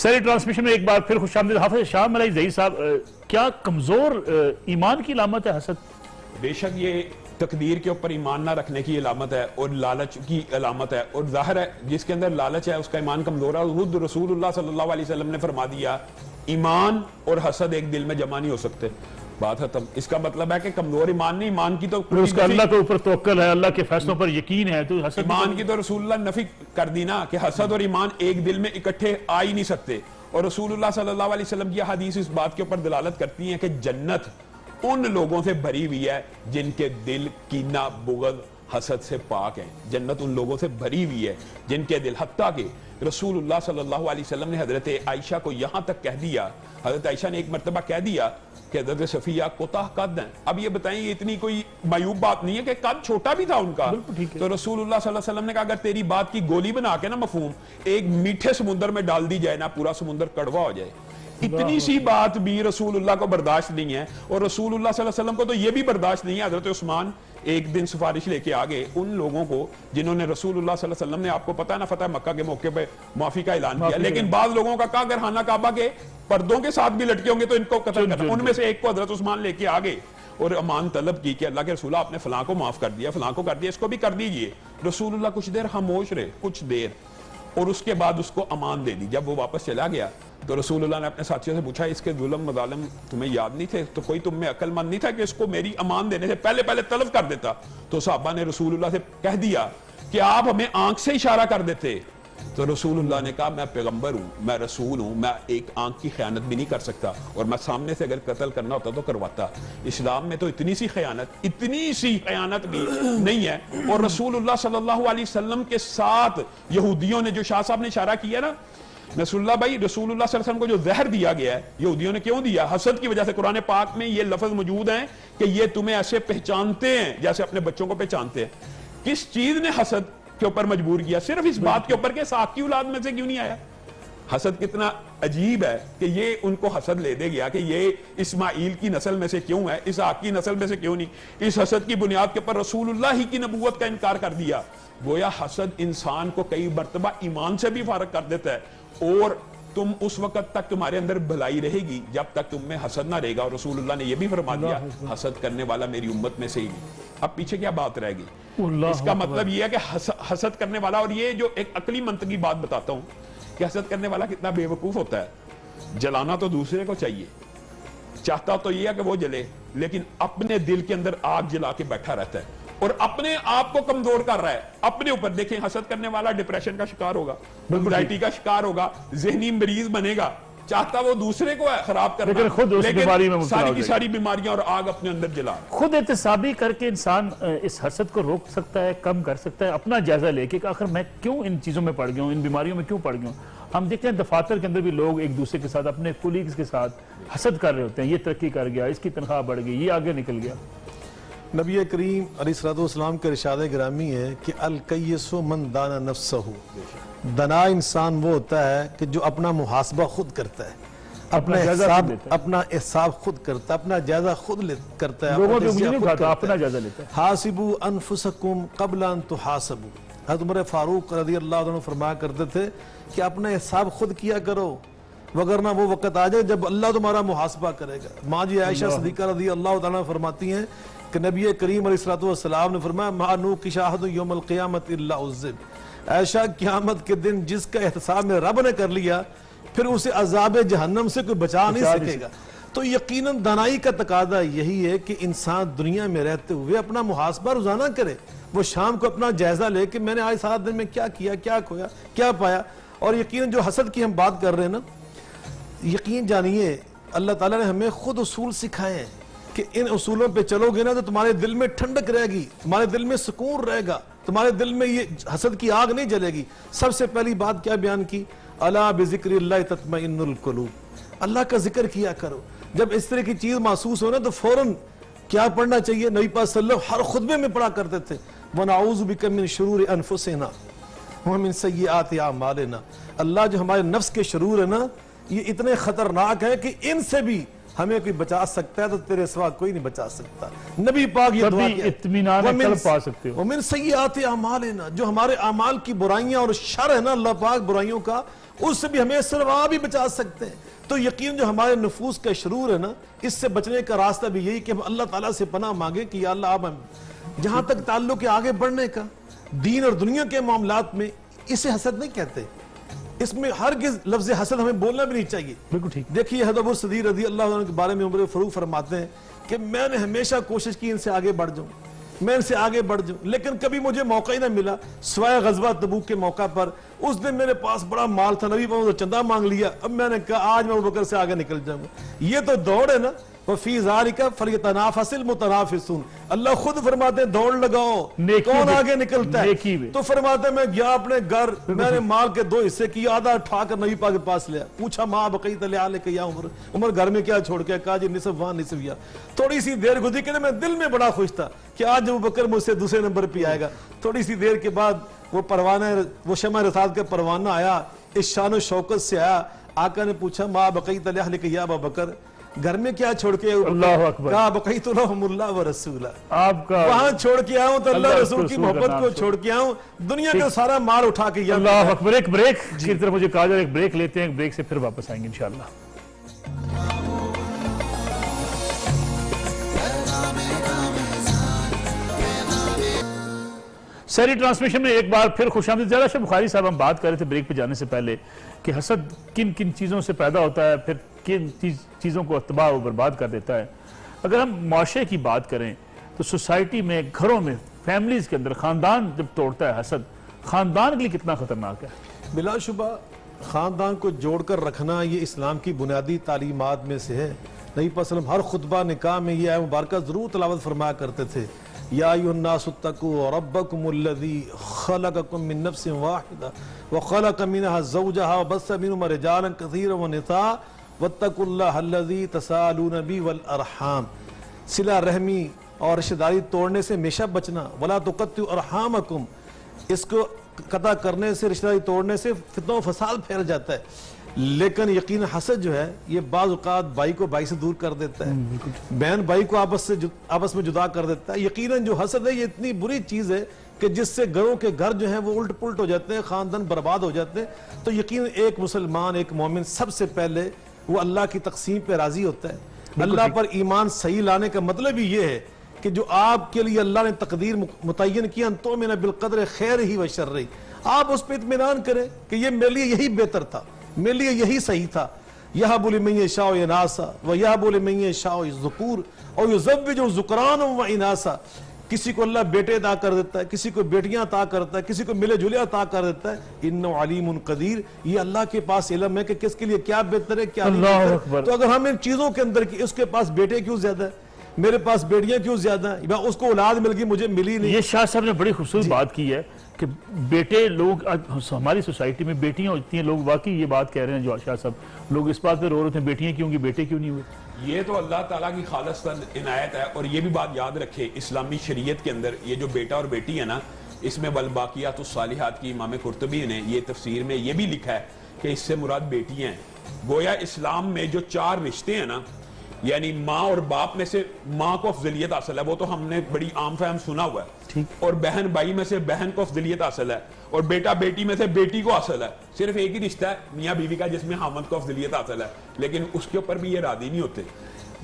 ساری ٹرانسمیشن میں ایک بار پھر خوش آمدید حافظ شاہ ملئی ظہیر صاحب، کیا کمزور ایمان کی علامت ہے حسد؟ بے شک یہ تقدیر کے اوپر ایمان نہ رکھنے کی علامت ہے اور لالچ کی علامت ہے، اور ظاہر ہے جس کے اندر لالچ ہے اس کا ایمان کمزور ہے۔ خود رسول اللہ صلی اللہ علیہ وسلم نے فرما دیا ایمان اور حسد ایک دل میں جمع نہیں ہو سکتے، بات ختم۔ اس کا مطلب ہے کہ کمزور ایمان نہیں، ایمان کی تو اس کا اللہ کے اوپر توکل ہے، اللہ کے فیصلوں پر یقین ہے، تو حسد ایمان کی تو رسول اللہ نفی کر دی نا کہ حسد اور ایمان ایک دل میں اکٹھے آ ہی نہیں سکتے۔ اور رسول اللہ صلی اللہ علیہ وسلم کی حدیث اس بات کے اوپر دلالت کرتی ہیں کہ جنت ان لوگوں سے بھری ہوئی ہے جن کے دل کینہ بغض حسد سے پاک ہیں۔ جنت ان لوگوں سے بھری ہوئی ہے جن کے دل، حتیٰ کہ رسول اللہ صلی اللہ علیہ وسلم نے حضرت عائشہ کو یہاں تک کہہ دیا، حضرت عائشہ نے ایک مرتبہ کہہ دیا کہ حضرت صفیہ کوتاہ قد ہیں۔ اب یہ بتائیں یہ اتنی کوئی معیوب بات نہیں ہے کہ قد چھوٹا بھی تھا ان کا، تو رسول اللہ صلی اللہ علیہ وسلم نے کہا اگر تیری بات کی گولی بنا کے نا مفہوم ایک میٹھے سمندر میں ڈال دی جائے نا، پورا سمندر کڑوا ہو جائے۔ اتنی سی بات بھی رسول اللہ کو برداشت نہیں ہے، اور رسول اللہ صلی اللہ علیہ وسلم کو تو یہ بھی برداشت نہیں ہے۔ حضرت عثمان ایک دن سفارش لے کے آگے ان لوگوں کو جنہوں نے رسول اللہ صلی اللہ علیہ وسلم نے، آپ کو پتا ہے نا فتح مکہ کے موقع پہ معافی کا اعلان کیا، لیکن بعض لوگوں کا کہا اگر خانہ کعبہ کے پردوں کے ساتھ بھی لٹکے ہوں گے تو ان کو قتل کرنا۔ ان میں سے ایک کو حضرت عثمان لے کے آگے اور امان طلب کی کہ اللہ کے رسول آپ نے فلاں کو معاف کر دیا، فلاں کو کر دیا، اس کو بھی کر دیجئے۔ رسول اللہ کچھ دیر خاموش رہے، کچھ دیر، اور اس کے بعد اس کو امان دے دی۔ جب وہ واپس چلا گیا تو رسول اللہ نے اپنے ساتھیوں سے پوچھا اس کے ظلم مظالم تمہیں یاد نہیں تھے؟ تو کوئی تم میں عقل مند نہیں تھا کہ اس کو میری امان دینے سے پہلے طلب کر دیتا؟ تو صحابہ نے رسول اللہ سے کہہ دیا کہ آپ ہمیں آنکھ سے اشارہ کر دیتے۔ تو رسول اللہ نے کہا میں پیغمبر ہوں، میں رسول ہوں، میں ایک آنکھ کی خیانت بھی نہیں کر سکتا، اور میں سامنے سے اگر قتل کرنا ہوتا تو کرواتا۔ اسلام میں تو اتنی سی خیانت بھی نہیں ہے۔ اور رسول اللہ صلی اللہ علیہ وسلم کے ساتھ یہودیوں نے، جو شاہ صاحب نے اشارہ کیا نا رسول اللہ صلی اللہ علیہ وسلم کو جو زہر دیا گیا ہے، یہودیوں نے کیوں دیا؟ حسد کی وجہ سے۔ قرآن پاک میں یہ لفظ موجود ہیں کہ یہ تمہیں ایسے پہچانتے ہیں جیسے اپنے بچوں کو پہچانتے ہیں۔ کس چیز نے حسد کے اوپر مجبور کیا؟ صرف اس بات کے اوپر کہ اسحاق کی اولاد میں سے کیوں نہیں آیا۔ حسد کتنا عجیب ہے کہ یہ ان کو حسد لے دے گیا کہ یہ اسماعیل کی نسل میں سے کیوں ہے، اسحاق کی نسل میں سے کیوں نہیں۔ اس حسد کی بنیاد کے اوپر رسول اللہ ہی کی نبوت کا انکار کر دیا۔ گویا حسد انسان کو کئی مرتبہ ایمان سے بھی فارغ کر دیتا ہے، اور تم اس وقت تک تمہارے اندر بھلائی رہے گی جب تک تم میں حسد نہ رہے گا۔ اور رسول اللہ نے یہ بھی فرما دیا حسد کرنے والا میری امت میں سے ہی نہیں۔ اب پیچھے کیا بات رہ گئی؟ اس کا مطلب یہ ہے کہ حسد کرنے والا، اور یہ جو ایک عقلی منطقی بات بتاتا ہوں کہ حسد کرنے والا کتنا بے وقوف ہوتا ہے۔ جلانا تو دوسرے کو چاہیے، چاہتا تو یہ ہے کہ وہ جلے، لیکن اپنے دل کے اندر آگ جلا کے بیٹھا رہتا ہے اور اپنے آپ کو کمزور کر رہا ہے اپنے اوپر۔ دیکھیں حسد کرنے والا ڈپریشن کا شکار ہوگا، انگزائٹی کا شکار ہوگا، ذہنی مریض بنے گا، چاہتا وہ دوسرے کو خراب کرنا، لیکن خود اس بیماری میں مبتلا ساری کی ساری بیماریاں اور آگ اپنے اندر جلا۔ خود احتسابی کر کے انسان اس حسد کو روک سکتا ہے، کم کر سکتا ہے، اپنا جائزہ لے کے کہ آخر میں کیوں ان چیزوں میں پڑ گیا ہوں، ان بیماریوں میں کیوں پڑ گیا ہوں۔ ہم دیکھتے ہیں دفاتر کے اندر بھی لوگ ایک دوسرے کے ساتھ، اپنے کولیگز کے ساتھ حسد کر رہے ہوتے ہیں، یہ ترقی کر گیا، اس کی تنخواہ بڑھ گئی، یہ آگے نکل گیا۔ نبی کریم علیہ الصلوۃ والسلام کا ارشاد گرامی ہے کہ الکیس من دان نفسہ، دنا انسان وہ ہوتا ہے کہ جو اپنا محاسبہ خود کرتا ہے، اپنا حساب خود کرتا ہے، اپنا جائزہ خود کرتا ہے، لوگوں کے نہیں کھاتا، اپنا جائزہ لیتا ہے۔ حاسبوا انفسکم قبل ان تحاسبوا، حضرت عمر فاروق رضی اللہ عنہ فرمایا کرتے تھے کہ اپنا حساب خود کیا کرو، وگرنہ وہ وقت آ جائے جب اللہ تمہارا محاسبہ کرے گا۔ ماں جی عائشہ صدیقہ رضی اللہ عنہ فرماتی ہیں کہ نبی کریم علیہ الصلوۃ والسلام نے فرمایا ما نوقش احد یوم القیامت الا عذب، عائشہ قیامت کے دن جس کا احتساب میں رب نے کر لیا پھر اسے عذاب جہنم سے کوئی بچا نہیں سکے گا۔ تو یقیناً دانائی کا تقاضا یہی ہے کہ انسان دنیا میں رہتے ہوئے اپنا محاسبہ روزانہ کرے، وہ شام کو اپنا جائزہ لے کہ میں نے آج سارا دن میں کیا کیا، کیا کھویا، کیا پایا۔ اور یقیناً جو حسد کی ہم بات کر رہے ہیں نا، یقین جانیے اللہ تعالیٰ نے ہمیں خود اصول سکھائے ہیں کہ ان اصولوں پہ چلو گے نا تو تمہارے دل میں ٹھنڈک رہے گی، تمہارے دل میں سکون رہے گا، تمہارے دل میں یہ حسد کی آگ نہیں جلے گی۔ سب سے پہلی بات کیا بیان کی؟ الا بذکر اللہ تطمئن القلوب، اللہ کا ذکر کیا کرو۔ جب اس طرح کی چیز محسوس ہو نا تو فوراً کیا پڑھنا چاہیے؟ نبی پاک صلی اللہ علیہ وسلم ہر خطبے میں پڑھا کرتے تھے وَنَعُوذُ بِكَ مِن شُرُورِ أَنفُسِنَا وَمِن سَيِّئَاتِ أَعْمَالِنَا۔ اللہ جو ہمارے نفس کے شرور ہے نا یہ اتنے خطرناک ہے کہ ان سے بھی ہمیں کوئی بچا سکتا ہے تو تیرے سوا کوئی نہیں بچا سکتا. نبی پاک یہ دعا تبھی کیا اطمینان قلب پا سکتے ہو. ومن سیئات اعمالنا, جو ہمارے اعمال کی برائیاں اور شر ہے نا اللہ پاک برائیوں کا, اس سے بھی ہمیں صرف آپ ہی بچا سکتے ہیں. تو یقین جو ہمارے نفوس کا شرور ہے نا, اس سے بچنے کا راستہ بھی یہی کہ ہم اللہ تعالیٰ سے پناہ مانگے کہ یا اللہ آپ ہم جہاں تک تعلق ہے آگے بڑھنے کا دین اور دنیا کے معاملات میں, اسے حسد نہیں کہتے. اس میں ہرگز لفظ حسد ہمیں بولنا بھی نہیں چاہیے. بالکل ٹھیک. دیکھیے حضرت ابو صدیق رضی اللہ عنہ کے بارے میں عمر فاروق فرماتے ہیں کہ میں نے ہمیشہ کوشش کی ان سے آگے بڑھ جاؤں, میں ان سے آگے بڑھ جاؤں, لیکن کبھی مجھے موقع ہی نہ ملا سوائے غزوہ تبوک کے موقع پر. اس دن میرے پاس بڑا مال تھا, نبی پاک نے چندہ مانگ لیا, اب میں نے کہا آج میں ابوبکر سے آگے نکل جاؤں گا. یہ تو دوڑ ہے نا, وفی ذالک فلیتنافس المتنافسون. اللہ خود فرماتے ہیں دوڑ لگاؤ, کون آگے نکلتا ہے. تو فرماتے ہیں میں گیا اپنے گھر, میں نے مال کے 2 حصے کیے, آدھا اٹھا کر نبی پاک کے پاس لیا, پوچھا ماں بقیت لعلک یا عمر, عمر گھر میں کیا چھوڑ کے, کہا جی نصف وہاں نصف یا. تھوڑی سی دیر گزری کہ میں دل میں بڑا خوش تھا کہ آج ابوبکر مجھ سے دوسرے نمبر پہ آئے گا. تھوڑی سی دیر کے بعد وہ پروانہ, وہ شمع رسالت کا پروانہ آیا, اس شان و شوکت سے آیا. آقا نے پوچھا ماں بقیت لعلک یا ابوبکر, گھر میں کیا چھوڑ کے, اللہ اکبر, کہا بقیت لهم اللہ ورسولہ, آپ کا وہاں چھوڑ کے آؤں تو اللہ رسول کی محبت کو چھوڑ کے آؤں, دنیا کا سارا مال اٹھا کے. اللہ اکبر. ایک بریک کی طرف مجھے کہا جائے, ایک بریک لیتے ہیں, ایک بریک سے پھر واپس آئیں گے انشاءاللہ. سیری ٹرانسمیشن میں ایک بار پھر خوش آمدید. زیادہ شاہ بخاری صاحب, ہم بات کر رہے تھے بریک پہ جانے سے پہلے کہ حسد کن کن چیزوں سے پیدا ہوتا ہے, پھر کن چیزوں کو تباہ و برباد کر دیتا ہے. اگر ہم معاشرے کی بات کریں تو سوسائٹی میں, گھروں میں, فیملیز کے اندر خاندان جب توڑتا ہے حسد, خاندان کے لیے کتنا خطرناک ہے. بلا شبہ خاندان کو جوڑ کر رکھنا یہ اسلام کی بنیادی تعلیمات میں سے ہے. نبی صلی اللہ علیہ وسلم ہر خطبہ نکاح میں یہ آیت مبارکہ ضرور تلاوت فرمایا کرتے تھے, یا ایھا الناس اتقوا ربکم الذی خلقکم من نفس واحدہ وخلق منها زوجها وبث منہما رجالا کثیرا ونساء واتقوا اللہ الذی تساءلون بہ والارحام. صلہ رحمی اور رشتہ داری توڑنے سے ہمیشہ بچنا. ولا تقطعوا ارحامکم, اس کو قطع کرنے سے, رشتہ داری توڑنے سے فتنہ و فساد پھیل جاتا ہے. لیکن یقین حسد جو ہے یہ بعض اوقات بھائی کو بھائی سے دور کر دیتا ہے, بہن بھائی کو آپس میں جدا کر دیتا ہے. یقیناً جو حسد ہے یہ اتنی بری چیز ہے کہ جس سے گھروں کے گھر جو ہیں وہ الٹ پلٹ ہو جاتے ہیں, خاندان برباد ہو جاتے ہیں. تو یقیناً ایک مسلمان, ایک مومن سب سے پہلے وہ اللہ کی تقسیم پہ راضی ہوتا ہے. اللہ پر ایمان صحیح لانے کا مطلب ہی یہ ہے کہ جو آپ کے لیے اللہ نے تقدیر متعین کیا, ان تو من بالقدر خیر ہی و شر ہی, آپ اس پہ اطمینان کریں کہ یہ میرے لیے یہی بہتر تھا, میرے لیے یہی صحیح تھا. یہب لمن یشاء اناثا ویہب لمن یشاء الذکور اور یزوج ذکرانا و اناثا. کسی کو اللہ بیٹے عطا کر دیتا ہے, کسی کو بیٹیاں عطا کرتا ہے, کسی کو ملے جلے عطا کر دیتا ہے. انہ علیم قدیر, یہ اللہ کے پاس علم ہے کہ کس کے لیے کیا بہتر ہے کیا نہیں بہتر. تو اگر ہم ان چیزوں کے اندر کی, اس کے پاس بیٹے کیوں زیادہ ہے, میرے پاس بیٹیاں کیوں زیادہ ہیں, اس کو اولاد مل گئی مجھے ملی نہیں. یہ شاہ صاحب نے بڑی خوبصورت بات کی ہے کہ بیٹے لوگ, ہماری سوسائٹی میں بیٹیاں ہوتی ہیں, لوگ واقعی یہ بات کہہ رہے ہیں جو شاہ صاحب, لوگ اس بات پہ رو رہے تھے بیٹیاں کیوں گی, بیٹے کیوں نہیں ہوئے. یہ تو اللہ تعالیٰ کی خالص عنایت ہے. اور یہ بھی بات یاد رکھے, اسلامی شریعت کے اندر یہ جو بیٹا اور بیٹی ہے نا, اس میں والباقیات الصالحات کی امام قرطبی نے یہ تفسیر میں یہ بھی لکھا ہے کہ اس سے مراد بیٹیاں ہیں. گویا اسلام میں جو 4 رشتے ہیں نا, یعنی ماں اور باپ میں سے ماں کو افضلیت حاصل ہے, وہ تو ہم نے بڑی عام فہم سنا ہوا ہے. اور بہن بھائی میں سے بہن کو افضلیت حاصل ہے, اور بیٹا بیٹی میں سے بیٹی کو حاصل ہے. صرف ایک ہی رشتہ ہے میاں بیوی کا جس میں خاوند کو افضلیت حاصل ہے, لیکن اس کے اوپر بھی یہ راضی نہیں ہوتے.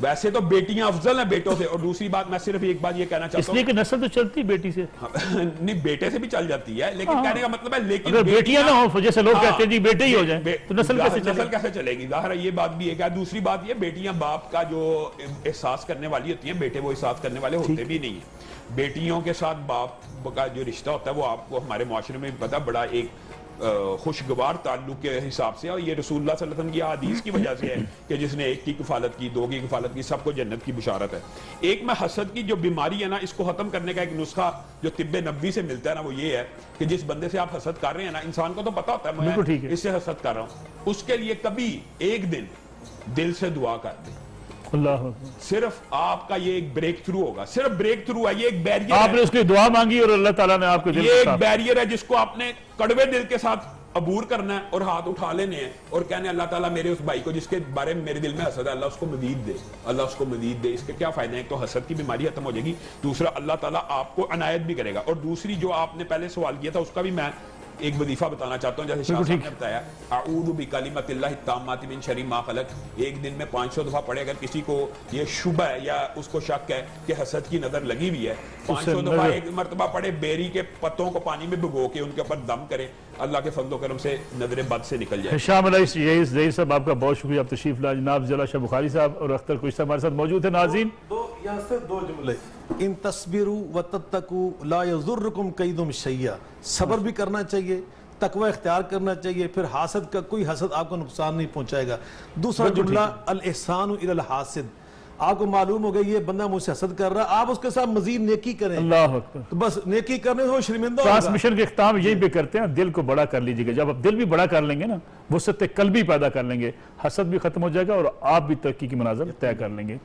ویسے تو بیٹیاں افضل ہیں بیٹوں سے. اور دوسری بات میں صرف ایک بات یہ کہنا چاہتا ہوں, اس لیے کہ نسل تو چلتی بیٹی سے نہیں, بیٹے سے بھی چل جاتی ہے, لیکن کہنے کا مطلب ہے لیکن اگر بیٹیاں نہ ہوں, جیسے لوگ کہتے ہیں جی بیٹے ہی ہو جائیں تو نسل کیسے چلے گی. ظاہر ہے یہ بات بھی ہے. کہ دوسری بات یہ, بیٹیاں باپ کا جو احساس کرنے والی ہوتی ہیں, بیٹے وہ احساس کرنے والے ہوتے بھی نہیں ہیں. بیٹیوں کے ساتھ باپ کا جو رشتہ ہوتا ہے وہ آپ کو ہمارے معاشرے میں پتہ بڑا ایک خوشگوار تعلق کے حساب سے, اور یہ رسول اللہ صلی اللہ علیہ وسلم کی حدیث کی وجہ سے ہے کہ جس نے 1 کی کفالت کی, 2 کی کفالت کی, سب کو جنت کی بشارت ہے. ایک میں حسد کی جو بیماری ہے نا, اس کو ختم کرنے کا ایک نسخہ جو طب نبوی سے ملتا ہے نا, وہ یہ ہے کہ جس بندے سے آپ حسد کر رہے ہیں نا, انسان کو تو پتا ہوتا ہے میں اس سے حسد کر رہا ہوں, اس کے لیے کبھی ایک دن دل سے دعا کر دیں. اللہ صرف آپ کا یہ ایک بریک تھرو ہوگا, صرف بریک تھرو ہے. یہ ایک بیریئر آپ نے اس کی دعا مانگی اور اللہ تعالیٰ نے آپ کو یہ ایک بیریئر ہے جس کو آپ نے کڑوے دل کے ساتھ عبور کرنا ہے اور ہاتھ اٹھا لینے ہیں اور کہنے اللہ تعالیٰ میرے اس بھائی کو جس کے بارے میں میرے دل میں حسد ہے اللہ اس کو مزید دے، اللہ اس کو مزید دے. اس کے کیا فائدے ہیں؟ ایک تو حسد کی بیماری ختم ہو جائے گی، دوسرا اللہ تعالیٰ آپ کو عنایت بھی کرے گا. اور دوسری جو آپ نے پہلے سوال کیا تھا اس کا بھی میں ایک وظیفہ بتانا چاہتا ہوں. جیسے شاہ صاحب نے بتایا اعوذ بکلمات اللہ التامات من شر ما خلق، ایک دن میں 500 دفعہ پڑھے. اگر کسی کو یہ شبہ ہے یا اس کو شک ہے کہ حسد کی نظر لگی ہوئی ہے، 500 دفعہ ایک مرتبہ پڑھے، بیری کے پتوں کو پانی میں بھگو کے ان کے اوپر دم کرے، اللہ کے فضل و کرم سے نظر بد سے نکل جائے. شام علیہ ظہیر صاحب آپ کا بہت شکریہ، آپ تشریف لائے. جناب ضیاء شاہ بخاری صاحب اور اختر کوئی صاحب ہمارے ساتھ موجود ہیں. ناظرین یہاں سے 2 جملے، ان تصبروا وتتقوا لا یضرکم کیدہم شیئا، صبر بھی کرنا چاہیے، تقوی اختیار کرنا چاہیے، پھر حاسد کا کوئی حسد آپ کو نقصان نہیں پہنچائے گا. دوسرا جملہ الاحسان الی الحاسد، آپ کو معلوم ہو گیا یہ بندہ مجھ سے حسد کر رہا ہے، آپ اس کے ساتھ مزید نیکی کریں. اللہ اکبر. تو بس نیکی کرنے سے وہ شرمندہ ہوگا. ٹرانسمیشن کے اختتام یہیں پہ کرتے ہیں، دل کو بڑا کر لیجیے گا. جب آپ دل بھی بڑا کر لیں گے نا، وسعت قلبی پیدا کر لیں گے، حسد بھی ختم ہو جائے گا اور آپ بھی ترقی کی منازل طے کر لیں گے.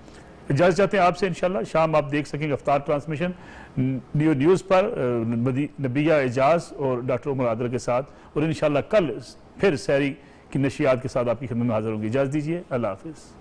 اجازت چاہتے ہیں آپ سے. انشاءاللہ شام آپ دیکھ سکیں گے افطار ٹرانسمیشن نیوز پر نبیہ اعجاز اور ڈاکٹر عمر عادل کے ساتھ، اور انشاءاللہ کل پھر سحری کی نشریات کے ساتھ آپ کی خدمت میں حاضر ہوں گی. اجازت دیجیے. اللہ حافظ.